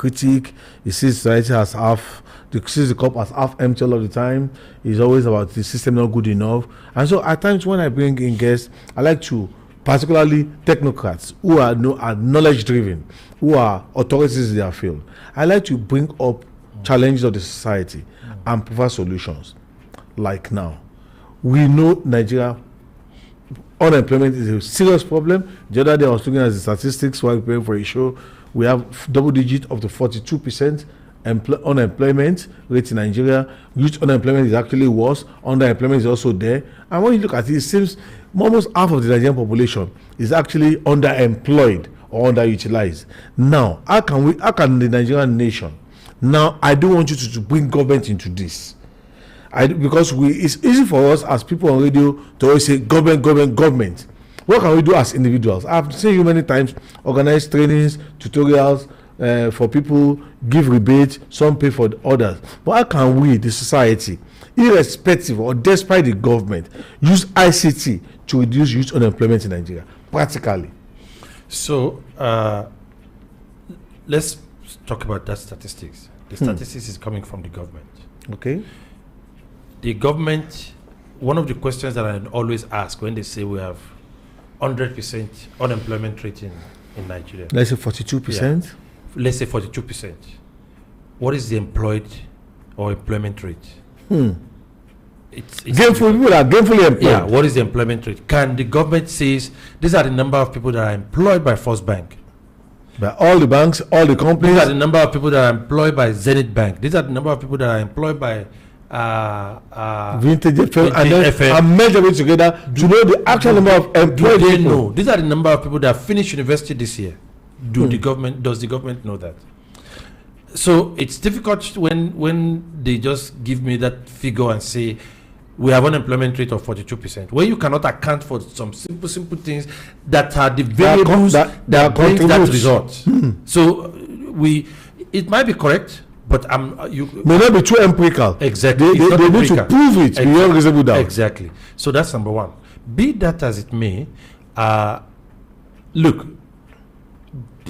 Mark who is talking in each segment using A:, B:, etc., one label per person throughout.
A: critic. He sees society as sees the cup as half empty all of the time. It's always about the system not good enough. And so at times when I bring in guests, I like to, particularly technocrats who are knowledge driven, who are authorities in their field, I like to bring up challenges of the society and provide solutions. Like now, we know Nigeria unemployment is a serious problem. The other day I was looking at the statistics while preparing for a show. We have double digit of the 42% unemployment rate in Nigeria. Youth unemployment is actually worse. Underemployment is also there. And when you look at it, it seems almost half of the Nigerian population is actually underemployed or underutilized. Now, how can the Nigerian nation? Now, I don't want you to bring government into this. Because it's easy for us as people on radio to always say government. What can we do as individuals? I've seen you many times organize trainings, tutorials for people, give rebates, some pay for the others. But how can we, the society, irrespective or despite the government, use ICT to reduce youth unemployment in Nigeria, practically?
B: So, let's talk about that statistics. The statistics is coming from the government.
A: Okay.
B: The government, one of the questions that I always ask when they say we have 100% unemployment rate in Nigeria.
A: Let's say 42%.
B: Yeah. Let's say 42%. What is the employed or employment rate? It's
A: gainful people are gainfully employed.
B: Yeah, what is the employment rate? Can the government say these are the number of people that are employed by First Bank?
A: By all the banks, all the companies.
B: These are the number of people that are employed by Zenith Bank. These are the number of people that are employed by
A: Vintage FM, and measure it together to know the actual number of employed people.
B: Know? These are the number of people that finished university this year. Does the government know that? So it's difficult when they just give me that figure and say we have unemployment rate of 42%, where you cannot account for some simple things that are the variables that bring that result. So it might be correct, but you
A: may not be too empirical.
B: Exactly.
A: They need to prove it beyond reasonable doubt.
B: Exactly. So that's number one. Be that as it may, look,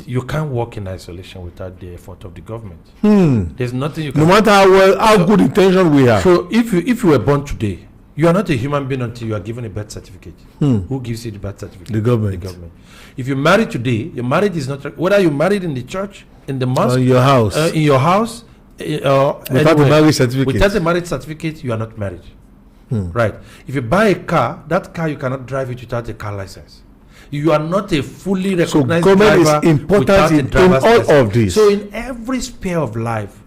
B: you can't work in isolation without the effort of the government. There's nothing you can.
A: No matter how good intention we have.
B: So if you were born today, you are not a human being until you are given a birth certificate. Who gives you the birth certificate?
A: The government.
B: The government. If you marry today, your marriage is not whether you married in the church, in the mosque,
A: in your house,
B: without
A: a marriage certificate.
B: Without a marriage certificate, you are not married. Right? If you buy a car, that car you cannot drive it without a car license. You are not a fully recognized
A: driver. So government
B: driver
A: is important in all of this.
B: So in every sphere of life,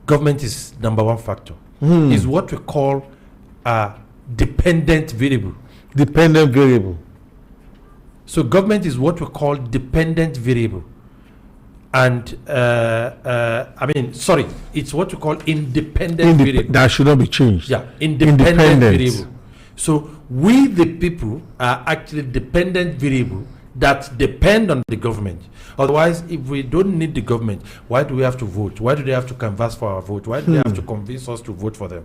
B: government is number one factor. Is what we call a dependent variable.
A: Dependent variable.
B: So government is what we call dependent variable. And it's what we call independent variable.
A: That should not be changed.
B: Yeah, independent variable. So we, the people, are actually dependent variable that depend on the government. Otherwise, if we don't need the government, why do we have to vote? Why do they have to canvass for our vote? Why do they have to convince us to vote for them?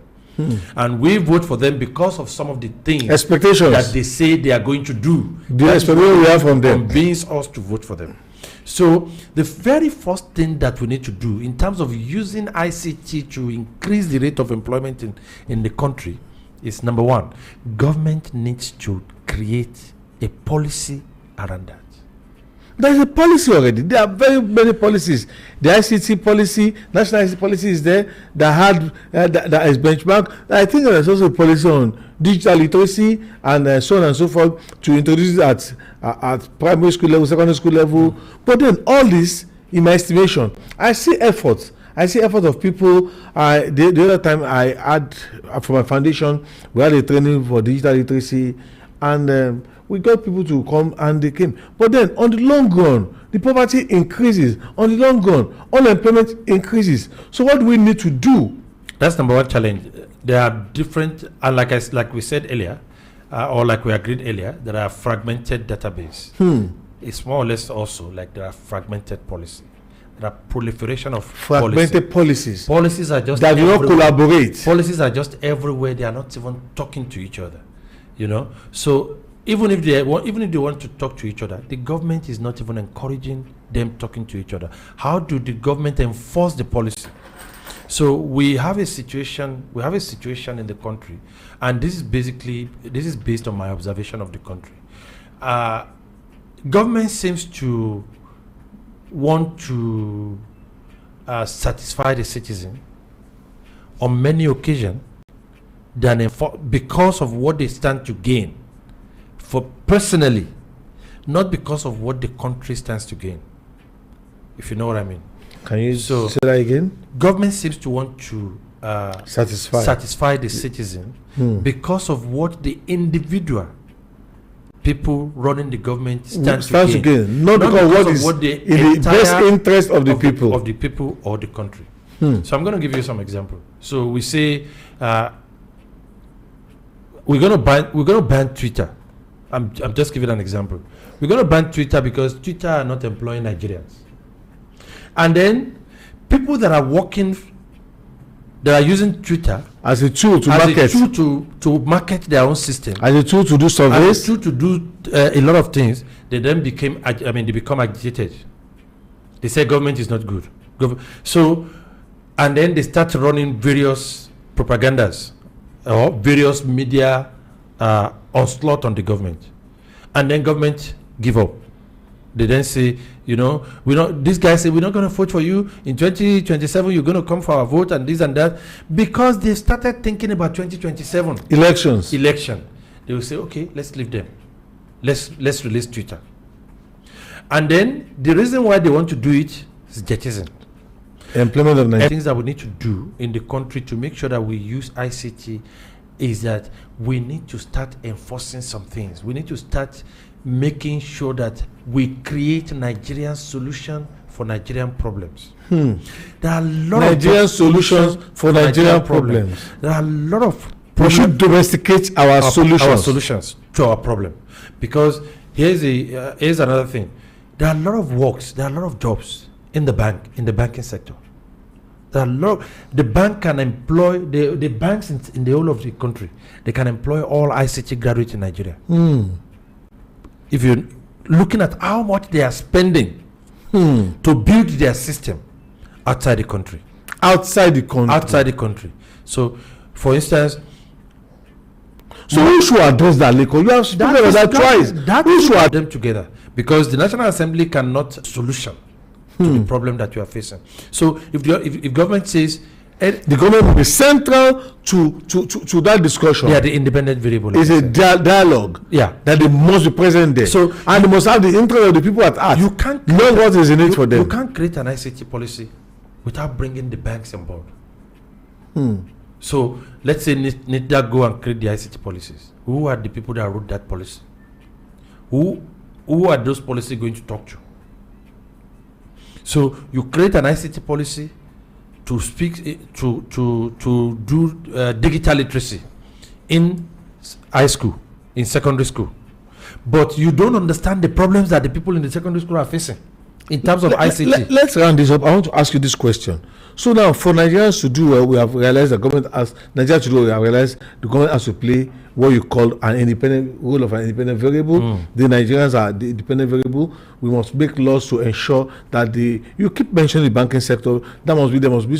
B: And we vote for them because of some of the things
A: expectations
B: that they say they are going to do.
A: The expectation we have from them
B: convince us to vote for them. So the very first thing that we need to do in terms of using ICT to increase the rate of employment in the country is, number one, government needs to create a policy around that.
A: There is a policy already. There are very many policies. The ICT policy, national ICT policy is there that is benchmark. I think there is also a policy on digital literacy and so on and so forth to introduce it at primary school level, secondary school level. But then all this, in my estimation, I see effort of people. The other time I had for my foundation, we had a training for digital literacy, and we got people to come and they came. But then on the long run, the poverty increases. On the long run, unemployment increases. So what do we need to do?
B: That's number one challenge. There are different, and like we said earlier, or like we agreed earlier, there are fragmented database. It's more or less also like there are fragmented policy. There are proliferation of
A: fragmented policies.
B: Policies are just
A: that do not collaborate.
B: Policies are just everywhere. They are not even talking to each other. So even if they want to talk to each other, the government is not even encouraging them talking to each other. How do the government enforce the policy? So we have a situation in the country, and this is based on my observation of the country. Government seems to want to satisfy the citizen on many occasions because of what they stand to gain for personally, not because of what the country stands to gain, if you know what I mean.
A: Can you say that again?
B: Government seems to want to satisfy the citizen because of what the individual people running the government stands to gain.
A: Not because what is in the best interest of the people.
B: Of the people or the country. So I'm going to give you some example. So we say we're going to ban Twitter. I'm just giving an example. We're going to ban Twitter because Twitter are not employing Nigerians. And then people that are using Twitter
A: as a tool
B: to market their own system,
A: as a tool to do surveys,
B: as a tool to do a lot of things, they then become agitated. They say government is not good. And then they start running various propagandas or various media onslaught on the government, and then government give up. They then say, these guys say we're not going to vote for you in 2027. You're going to come for our vote and this and that, because they started thinking about 2027 election. They will say, okay, let's leave them. Let's release Twitter. And then the reason why they want to do it is jettison.
A: Employment of Nigeria.
B: Things that we need to do in the country to make sure that we use ICT is that we need to start enforcing some things. We need to start making sure that we create Nigerian solution for Nigerian problems.
A: There
B: are a lot
A: Nigerian solutions for Nigerian problems.
B: There are a lot of
A: we should domesticate our solutions
B: to our problem. Because here's another thing. There are a lot of works, there are a lot of jobs in the banking sector. The bank can employ the banks in the whole of the country. They can employ all ICT graduates in Nigeria. If you're looking at how much they are spending to build their system outside the country. So, for instance,
A: who should address that? You have spoken about that twice.
B: Who should add them together? Because the National Assembly cannot solution to the problem that you are facing. So, if government says
A: the government will be central to that discussion.
B: Yeah, the independent variable.
A: It's a dialogue.
B: Yeah,
A: that they must be present there.
B: So,
A: and they must have the interest of the people at heart.
B: You can't
A: know what is in it for them.
B: You can't create an ICT policy without bringing the banks on board. So let's say NITDA go and create the ICT policies. Who are the people that wrote that policy? Who are those policies going to talk to? So you create an ICT policy to speak to do digital literacy in high school, in secondary school, but you don't understand the problems that the people in the secondary school are facing in terms of ICT.
A: Let's round this up. I want to ask you this question. So now, for Nigerians to do well, we have realized the government Nigeria to do well, we have realized the government has to play what you call an independent role of an independent variable. The Nigerians are the independent variable. We must make laws to ensure that you keep mentioning the banking sector. There must be some